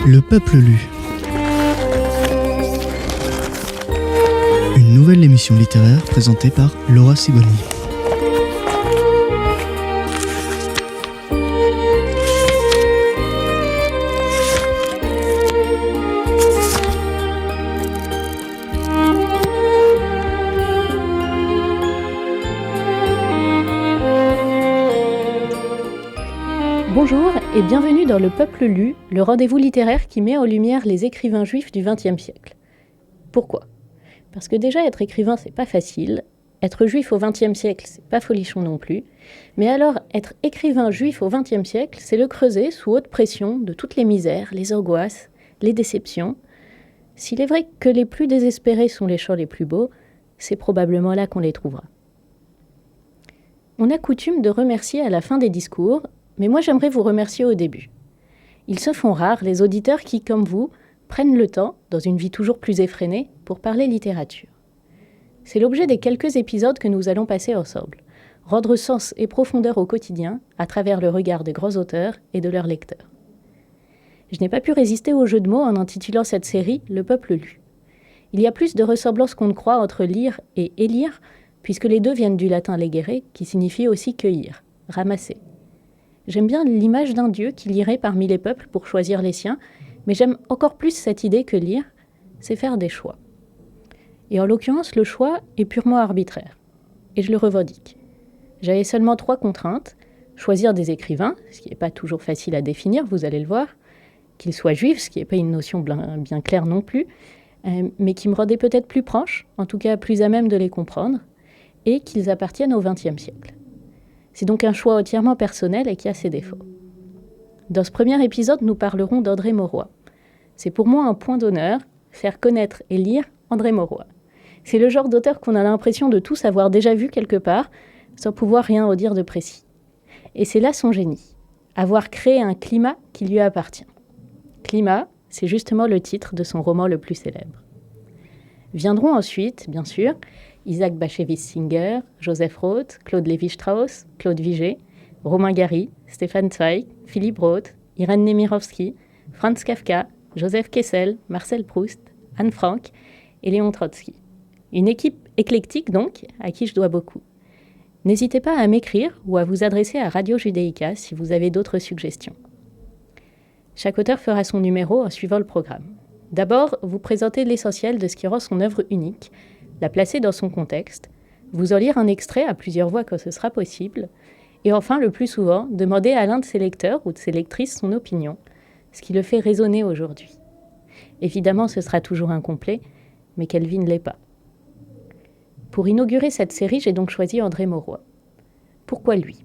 Le peuple lu. Une nouvelle émission littéraire présentée par Laura Siboni. Bonjour et bienvenue dans Le Peuple lu, le rendez-vous littéraire qui met en lumière les écrivains juifs du XXe siècle. Pourquoi ? Parce que déjà être écrivain c'est pas facile, être juif au XXe siècle c'est pas folichon non plus, mais alors être écrivain juif au XXe siècle c'est le creuset sous haute pression de toutes les misères, les angoisses, les déceptions. S'il est vrai que les plus désespérés sont les chants les plus beaux, c'est probablement là qu'on les trouvera. On a coutume de remercier à la fin des discours, mais moi j'aimerais vous remercier au début. Ils se font rares, les auditeurs qui, comme vous, prennent le temps, dans une vie toujours plus effrénée, pour parler littérature. C'est l'objet des quelques épisodes que nous allons passer ensemble, rendre sens et profondeur au quotidien à travers le regard des grands auteurs et de leurs lecteurs. Je n'ai pas pu résister au jeu de mots en intitulant cette série « Le peuple lu ». Il y a plus de ressemblances qu'on ne croit entre lire et élire, puisque les deux viennent du latin legere, qui signifie aussi cueillir, ramasser. J'aime bien l'image d'un dieu qui lirait parmi les peuples pour choisir les siens, mais j'aime encore plus cette idée que lire, c'est faire des choix. Et en l'occurrence, le choix est purement arbitraire. Et je le revendique. J'avais seulement 3 contraintes. Choisir des écrivains, ce qui n'est pas toujours facile à définir, vous allez le voir. Qu'ils soient juifs, ce qui n'est pas une notion bien claire non plus, mais qui me rendait peut-être plus proche, en tout cas plus à même de les comprendre, et qu'ils appartiennent au XXe siècle. C'est donc un choix entièrement personnel et qui a ses défauts. Dans ce premier épisode, nous parlerons d'André Maurois. C'est pour moi un point d'honneur, faire connaître et lire André Maurois. C'est le genre d'auteur qu'on a l'impression de tous avoir déjà vu quelque part, sans pouvoir rien en dire de précis. Et c'est là son génie, avoir créé un climat qui lui appartient. Climat, c'est justement le titre de son roman le plus célèbre. Viendront ensuite, bien sûr, Isaac Bashevis Singer, Joseph Roth, Claude Lévi-Strauss, Claude Vigée, Romain Gary, Stefan Zweig, Philippe Roth, Irène Nemirovsky, Franz Kafka, Joseph Kessel, Marcel Proust, Anne Frank et Léon Trotsky. Une équipe éclectique donc, à qui je dois beaucoup. N'hésitez pas à m'écrire ou à vous adresser à Radio Judaïka si vous avez d'autres suggestions. Chaque auteur fera son numéro en suivant le programme. D'abord, vous présentez l'essentiel de ce qui rend son œuvre unique, la placer dans son contexte, vous en lire un extrait à plusieurs voix quand ce sera possible, et enfin, le plus souvent, demander à l'un de ses lecteurs ou de ses lectrices son opinion, ce qui le fait résonner aujourd'hui. Évidemment, ce sera toujours incomplet, mais quelle vie ne l'est pas. Pour inaugurer cette série, j'ai donc choisi André Maurois. Pourquoi lui ?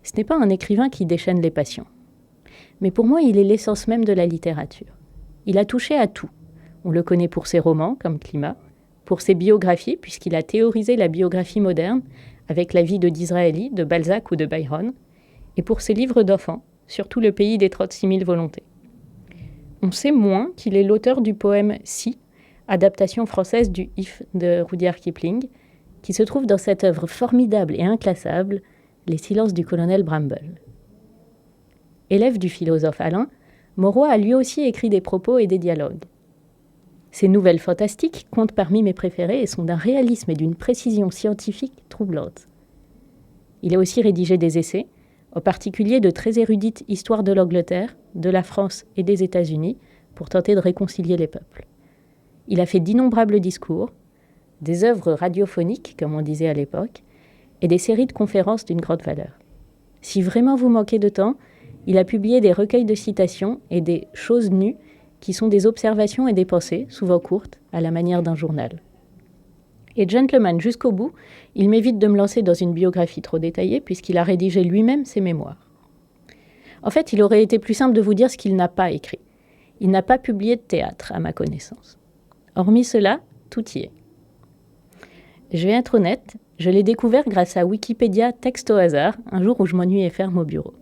Ce n'est pas un écrivain qui déchaîne les passions. Mais pour moi, il est l'essence même de la littérature. Il a touché à tout. On le connaît pour ses romans, comme Climat, pour ses biographies, puisqu'il a théorisé la biographie moderne avec la vie de Disraeli, de Balzac ou de Byron, et pour ses livres d'enfants, surtout Le pays des 36 000 volontés. On sait moins qu'il est l'auteur du poème Si, adaptation française du If de Rudyard Kipling, qui se trouve dans cette œuvre formidable et inclassable, Les silences du colonel Bramble. Élève du philosophe Alain, Maurois a lui aussi écrit des propos et des dialogues. Ses nouvelles fantastiques comptent parmi mes préférées et sont d'un réalisme et d'une précision scientifique troublantes. Il a aussi rédigé des essais, en particulier de très érudites histoires de l'Angleterre, de la France et des États-Unis, pour tenter de réconcilier les peuples. Il a fait d'innombrables discours, des œuvres radiophoniques, comme on disait à l'époque, et des séries de conférences d'une grande valeur. Si vraiment vous manquez de temps, il a publié des recueils de citations et des « choses nues » qui sont des observations et des pensées, souvent courtes, à la manière d'un journal. Et gentleman jusqu'au bout, il m'évite de me lancer dans une biographie trop détaillée puisqu'il a rédigé lui-même ses mémoires. En fait, il aurait été plus simple de vous dire ce qu'il n'a pas écrit. Il n'a pas publié de théâtre, à ma connaissance. Hormis cela, tout y est. Je vais être honnête, je l'ai découvert grâce à Wikipédia texte au hasard, un jour où je m'ennuyais ferme au bureau.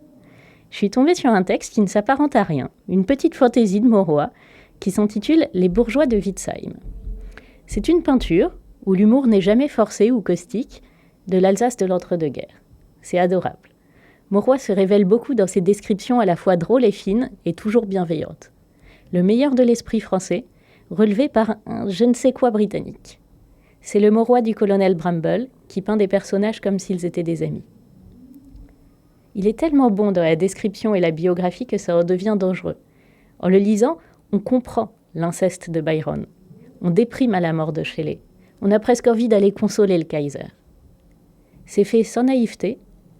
Je suis tombée sur un texte qui ne s'apparente à rien, une petite fantaisie de Maurois, qui s'intitule « Les bourgeois de Witzheim ». C'est une peinture, où l'humour n'est jamais forcé ou caustique, de l'Alsace de l'entre-deux-guerres. C'est adorable. Maurois se révèle beaucoup dans ses descriptions à la fois drôles et fines, et toujours bienveillantes. le meilleur de l'esprit français, relevé par un je ne sais quoi britannique. C'est le Mauroy du colonel Bramble qui peint des personnages comme s'ils étaient des amis. Il est tellement bon dans la description et la biographie que ça en devient dangereux. En le lisant, on comprend l'inceste de Byron. On déprime à la mort de Shelley. On a presque envie d'aller consoler le Kaiser. C'est fait sans naïveté,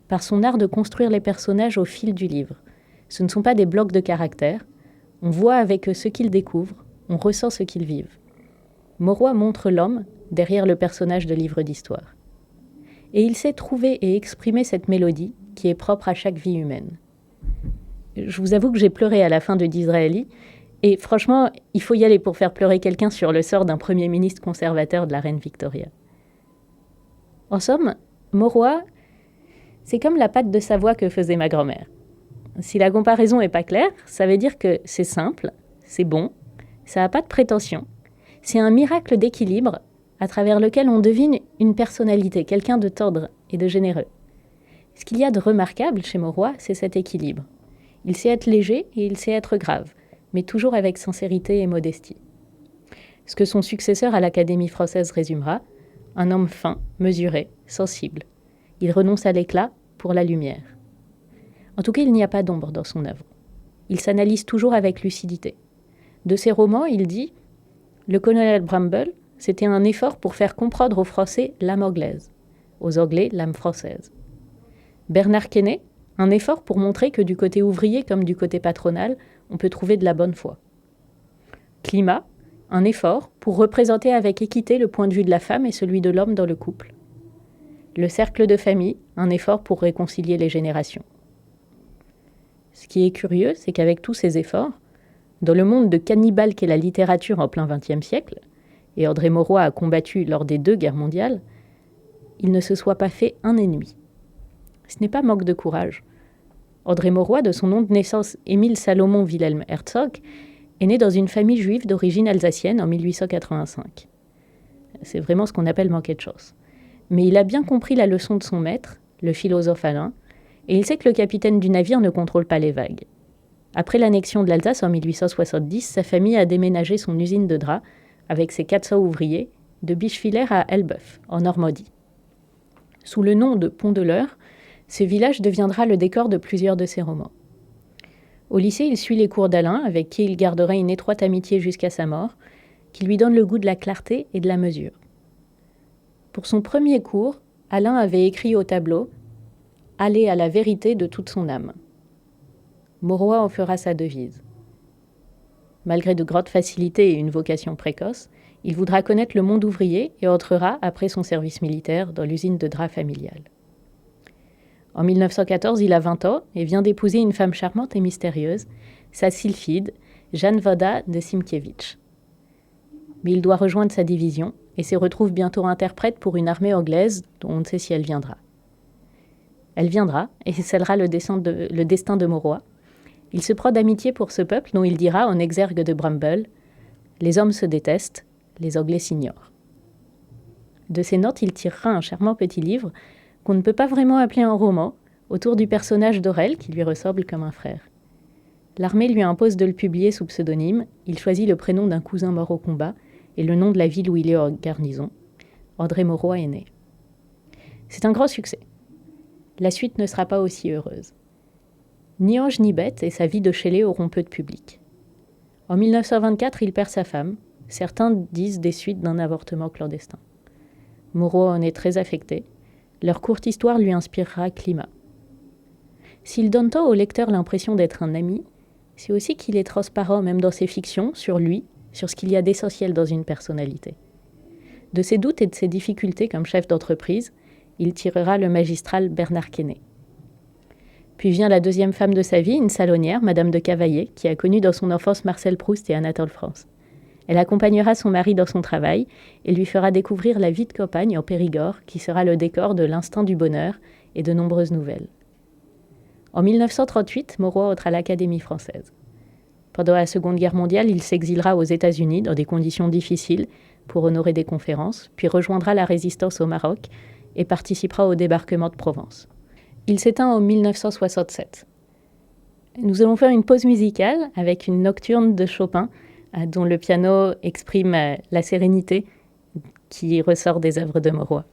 par son art de construire les personnages au fil du livre. Ce ne sont pas des blocs de caractères. On voit avec eux ce qu'ils découvrent, on ressent ce qu'ils vivent. Mauroy montre l'homme derrière le personnage de livre d'histoire. Et il sait trouver et exprimer cette mélodie qui est propre à chaque vie humaine. Je vous avoue que j'ai pleuré à la fin de Disraeli, et franchement, il faut y aller pour faire pleurer quelqu'un sur le sort d'un Premier ministre conservateur de la reine Victoria. En somme, Mauroy, c'est comme la pâte de Savoie que faisait ma grand-mère. Si la comparaison n'est pas claire, ça veut dire que c'est simple, c'est bon, ça n'a pas de prétention. C'est un miracle d'équilibre à travers lequel on devine une personnalité, quelqu'un de tendre et de généreux. Ce qu'il y a de remarquable chez Mauroy, c'est cet équilibre. Il sait être léger et il sait être grave, mais toujours avec sincérité et modestie. Ce que son successeur à l'Académie française résumera, un homme fin, mesuré, sensible. Il renonce à l'éclat pour la lumière. En tout cas, il n'y a pas d'ombre dans son œuvre. Il s'analyse toujours avec lucidité. De ses romans, il dit « Le colonel Bramble, c'était un effort pour faire comprendre aux Français l'âme anglaise, aux Anglais l'âme française. Bernard Quesnay, un effort pour montrer que du côté ouvrier comme du côté patronal, on peut trouver de la bonne foi. Climat, un effort pour représenter avec équité le point de vue de la femme et celui de l'homme dans le couple. Le cercle de famille, un effort pour réconcilier les générations. Ce qui est curieux, c'est qu'avec tous ces efforts, dans le monde de cannibale qu'est la littérature en plein XXe siècle, et André Mauroy a combattu lors des 2 guerres mondiales, il ne se soit pas fait un ennemi. Ce n'est pas manque de courage. André Mauroy, de son nom de naissance Émile Salomon Wilhelm Herzog, est né dans une famille juive d'origine alsacienne en 1885. C'est vraiment ce qu'on appelle manquer de chance. Mais il a bien compris la leçon de son maître, le philosophe Alain, et il sait que le capitaine du navire ne contrôle pas les vagues. Après l'annexion de l'Alsace en 1870, sa famille a déménagé son usine de draps, avec ses 400 ouvriers, de Bischwiller à Elbeuf, en Normandie. Sous le nom de Pont de l'Eure, ce village deviendra le décor de plusieurs de ses romans. Au lycée, il suit les cours d'Alain, avec qui il gardera une étroite amitié jusqu'à sa mort, qui lui donne le goût de la clarté et de la mesure. Pour son premier cours, Alain avait écrit au tableau « Aller à la vérité de toute son âme ». Mauroy en fera sa devise. Malgré de grandes facilités et une vocation précoce, il voudra connaître le monde ouvrier et entrera, après son service militaire, dans l'usine de draps familiale. En 1914, il a 20 ans et vient d'épouser une femme charmante et mystérieuse, sa sylphide, Jeanne Woda de Simkiewicz. Mais il doit rejoindre sa division et se retrouve bientôt interprète pour une armée anglaise dont on ne sait si elle viendra. Elle viendra et scellera le destin de Mauroy. Il se prend d'amitié pour ce peuple dont il dira en exergue de Bramble « Les hommes se détestent, les Anglais s'ignorent ». De ces notes, il tirera un charmant petit livre qu'on ne peut pas vraiment appeler un roman, autour du personnage d'Aurel qui lui ressemble comme un frère. L'armée lui impose de le publier sous pseudonyme, il choisit le prénom d'un cousin mort au combat et le nom de la ville où il est en garnison. André Mauroy est né. C'est un grand succès. La suite ne sera pas aussi heureuse. Ni Ange ni Bête et sa vie de Shelley auront peu de public. En 1924, il perd sa femme. Certains disent des suites d'un avortement clandestin. Mauroy en est très affecté. Leur courte histoire lui inspirera Climat. S'il donne tant au lecteur l'impression d'être un ami, c'est aussi qu'il est transparent même dans ses fictions sur lui, sur ce qu'il y a d'essentiel dans une personnalité. De ses doutes et de ses difficultés comme chef d'entreprise, il tirera le magistral Bernard Quesnay. Puis vient la deuxième femme de sa vie, une salonnière, Madame de Cavaillé, qui a connu dans son enfance Marcel Proust et Anatole France. Elle accompagnera son mari dans son travail et lui fera découvrir la vie de campagne en Périgord, qui sera le décor de L'Instinct du bonheur et de nombreuses nouvelles. En 1938, Mauroy entre à l'Académie française. Pendant la Seconde Guerre mondiale, il s'exilera aux États-Unis dans des conditions difficiles pour honorer des conférences, puis rejoindra la résistance au Maroc et participera au débarquement de Provence. Il s'éteint en 1967. Nous allons faire une pause musicale avec une nocturne de Chopin, dont le piano exprime la sérénité qui ressort des œuvres de Mauroy.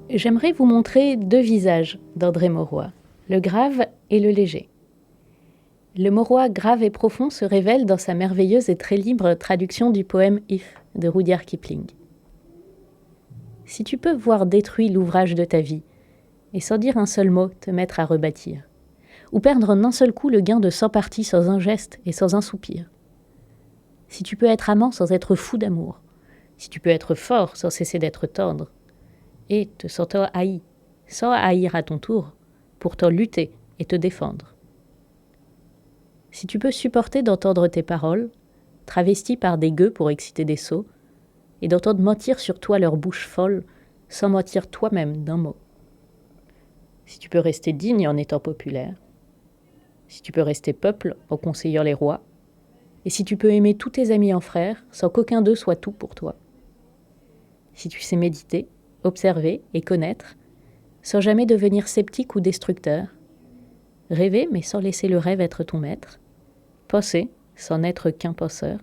J'aimerais vous montrer deux visages d'André Mauroy, le grave et le léger. Le Mauroy grave et profond se révèle dans sa merveilleuse et très libre traduction du poème « If » de Rudyard Kipling. Si tu peux voir détruit l'ouvrage de ta vie, et sans dire un seul mot te mettre à rebâtir, ou perdre en un seul coup le gain de 100 parties sans un geste et sans un soupir, si tu peux être amant sans être fou d'amour, si tu peux être fort sans cesser d'être tendre, et te sentant haï, sans haïr à ton tour, pourtant lutter et te défendre. Si tu peux supporter d'entendre tes paroles, travesties par des gueux pour exciter des sots, et d'entendre mentir sur toi leur bouche folle, sans mentir toi-même d'un mot. Si tu peux rester digne en étant populaire, si tu peux rester peuple en conseillant les rois, et si tu peux aimer tous tes amis en frères, sans qu'aucun d'eux soit tout pour toi. Si tu sais méditer, observer et connaître, sans jamais devenir sceptique ou destructeur, rêver mais sans laisser le rêve être ton maître, penser sans n'être qu'un penseur,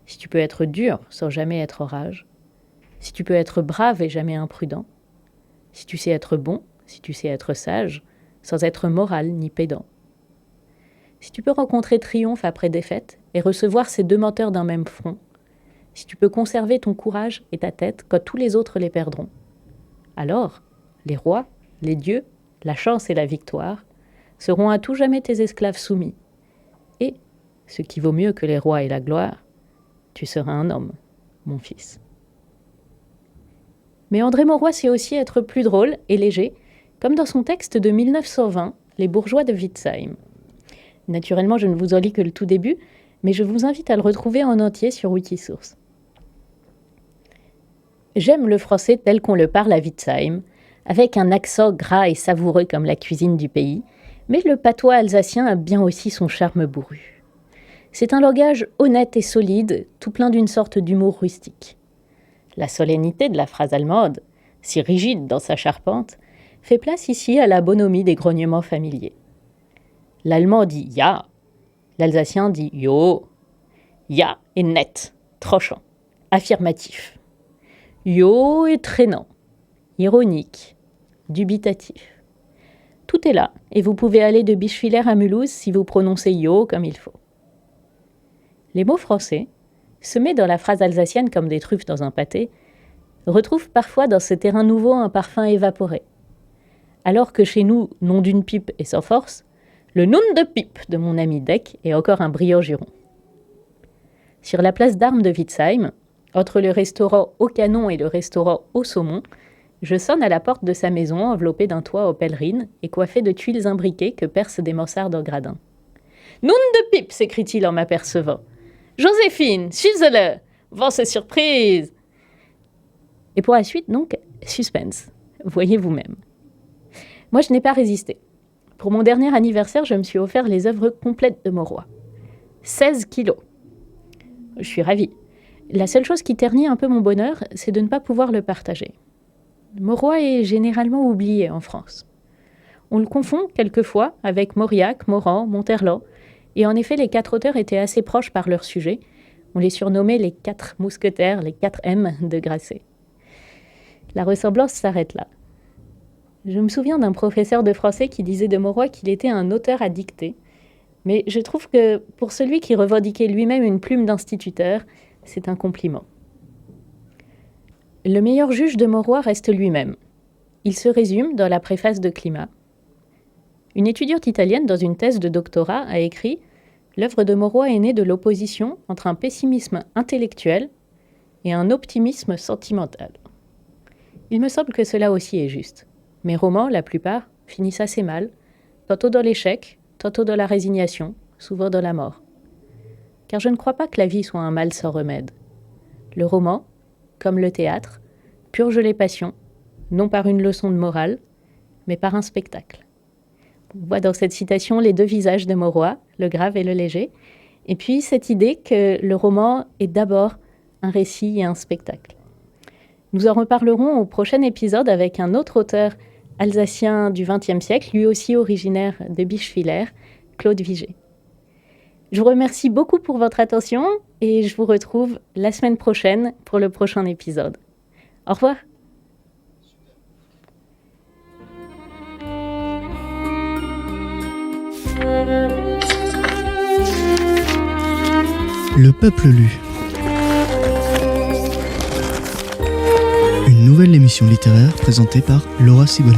si tu peux être dur sans jamais être en rage, si tu peux être brave et jamais imprudent, si tu sais être bon, si tu sais être sage, sans être moral ni pédant, si tu peux rencontrer triomphe après défaite et recevoir ces deux menteurs d'un même front, si tu peux conserver ton courage et ta tête quand tous les autres les perdront, alors les rois, les dieux, la chance et la victoire seront à tout jamais tes esclaves soumis. Et, ce qui vaut mieux que les rois et la gloire, tu seras un homme, mon fils. Mais André Maurois sait aussi être plus drôle et léger, comme dans son texte de 1920, Les bourgeois de Witzheim. Naturellement, je ne vous en lis que le tout début, mais je vous invite à le retrouver en entier sur Wikisource. J'aime le français tel qu'on le parle à Witzheim, avec un accent gras et savoureux comme la cuisine du pays, mais le patois alsacien a bien aussi son charme bourru. C'est un langage honnête et solide, tout plein d'une sorte d'humour rustique. La solennité de la phrase allemande, si rigide dans sa charpente, fait place ici à la bonhomie des grognements familiers. L'allemand dit « ja », l'alsacien dit « jo ». « Ja » est net, tranchant, affirmatif. « Jo » est traînant, ironique, dubitatif. Tout est là, et vous pouvez aller de Bischwiller à Mulhouse si vous prononcez « jo » comme il faut. Les mots français, semés dans la phrase alsacienne comme des truffes dans un pâté, retrouvent parfois dans ce terrain nouveau un parfum évaporé. Alors que chez nous, nom d'une pipe est sans force, le nom de pipe de mon ami Deck est encore un brillant juron. Sur la place d'Armes de Witzheim, entre le restaurant Au Canon et le restaurant Au Saumon, je sonne à la porte de sa maison enveloppée d'un toit aux pèlerines et coiffée de tuiles imbriquées que percent des mansardes en gradin. « Nom de pipe !» s'écrie-t-il en m'apercevant. « Joséphine, suis-le, vends ces surprises !» Et pour la suite, donc, suspense. Voyez vous-même. Moi, je n'ai pas résisté. Pour mon dernier anniversaire, je me suis offert les œuvres complètes de Maurois. 16 kilos. Je suis ravie. La seule chose qui ternit un peu mon bonheur, c'est de ne pas pouvoir le partager. Maurois est généralement oublié en France. On le confond quelquefois avec Mauriac, Morand, Monterland, et en effet, les 4 auteurs étaient assez proches par leur sujet. On les surnommait les 4 mousquetaires, les 4 M de Grasset. La ressemblance s'arrête là. Je me souviens d'un professeur de français qui disait de Maurois qu'il était un auteur à dicter, mais je trouve que pour celui qui revendiquait lui-même une plume d'instituteur, c'est un compliment. Le meilleur juge de Maurois reste lui-même. Il se résume dans la préface de Climat. Une étudiante italienne dans une thèse de doctorat a écrit « L'œuvre de Maurois est née de l'opposition entre un pessimisme intellectuel et un optimisme sentimental. » Il me semble que cela aussi est juste. Mes romans, la plupart, finissent assez mal, tantôt dans l'échec, tantôt dans la résignation, souvent dans la mort. Car je ne crois pas que la vie soit un mal sans remède. Le roman, comme le théâtre, purge les passions, non par une leçon de morale, mais par un spectacle. On voit dans cette citation les 2 visages de Maurois, le grave et le léger, et puis cette idée que le roman est d'abord un récit et un spectacle. Nous en reparlerons au prochain épisode avec un autre auteur alsacien du XXe siècle, lui aussi originaire de Bischwiller, Claude Vigée. Je vous remercie beaucoup pour votre attention et je vous retrouve la semaine prochaine pour le prochain épisode. Au revoir. Le peuple lu. Une nouvelle émission littéraire présentée par Laura Sibony.